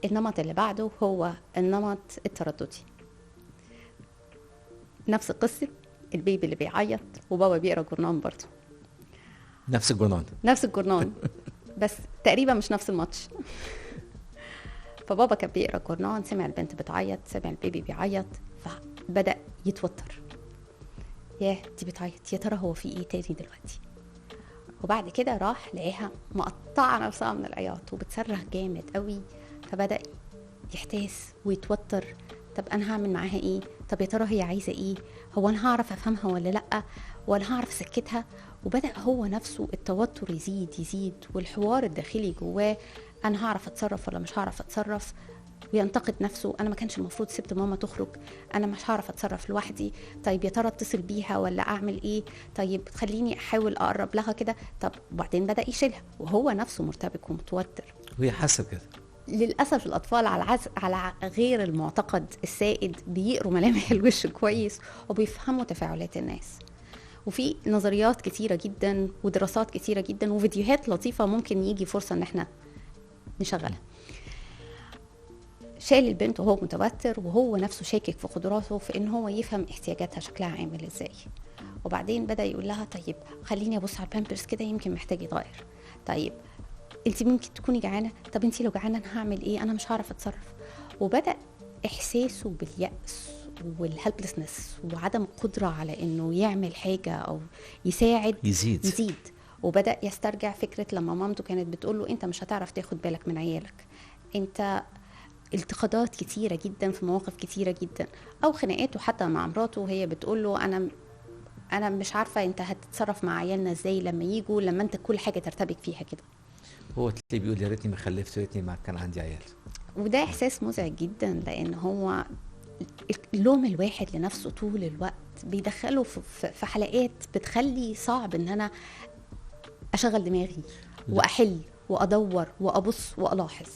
النمط اللي بعده هو النمط الترددي. نفس قصة البيبي اللي بيعيط وبابا بيقرأ جورنان برضه. نفس الجنون. نفس الجورنان بس تقريبا مش نفس الماتش. فبابا كان بيقرأ جورنان، سمع البنت بتعيط، سمع البيبي بيعيط، فبدأ يتوتر. ياه دي بتعيط، يا ترى هو في ايه تاني دلوقتي؟ وبعد كده راح لقاها مقطعة نفسها من العياط وبتصرخ جامد قوي، فبدأ يحتاس ويتوتر. طب انا هعمل معاها ايه؟ طب يا ترى هي عايزة ايه؟ هو انا هعرف افهمها ولا لأ؟ ولا هعرف اسكتها؟ وبدأ هو نفسه التوتر يزيد والحوار الداخلي جواه، انا هعرف اتصرف ولا مش هعرف اتصرف؟ وينتقد نفسه، انا ما كانش المفروض سبت ماما تخرج، انا مش هعرف اتصرف لوحدي، طيب يا ترى اتصل بيها ولا اعمل ايه؟ طيب خليني احاول اقرب لها كده. طب وبعدين بدأ يشيلها وهو نفسه مرتبك ومتوتر. وهي حاسه كده. للأسف الأطفال على غير المعتقد السائد بيقروا ملامح الوش كويس وبيفهموا تفاعلات الناس. وفي نظريات كتيرة جدا ودراسات كتيرة جدا وفيديوهات لطيفة ممكن يجي فرصة ان احنا نشغلها. شال البنت وهو متوتر وهو نفسه شاكك في قدراته في ان هو يفهم احتياجاتها شكلها عامل ازاي. وبعدين بدأ يقول لها طيب خليني ابص على البامبرز كده يمكن محتاج يتغير. طيب انت ممكن تكوني جعانه، طب انت لو جعانه انا هعمل ايه؟ انا مش هعرف اتصرف. وبدأ احساسه باليأس والهلبلسنس وعدم القدرة على انه يعمل حاجة او يساعد يزيد. وبدأ يسترجع فكرة لما مامته كانت بتقوله انت مش هتعرف تاخد بالك من عيالك، انت التقادات كتيرة جدا في مواقف كتيرة جدا، او خناقاته حتى مع مراته وهي بتقوله انا مش عارفة انت هتتصرف مع عيالنا ازاي لما يجوا، لما انت كل حاجة ترتبك فيها كده. هو تلاقيه بيقول يا ريتني ما خلفت، يا ريتني ما كان عندي عيال. وده احساس مزعج جدا، لان هو اللوم الواحد لنفسه طول الوقت بيدخله في حلقات بتخلي صعب ان انا اشغل دماغي واحل وادور وابص والاحظ.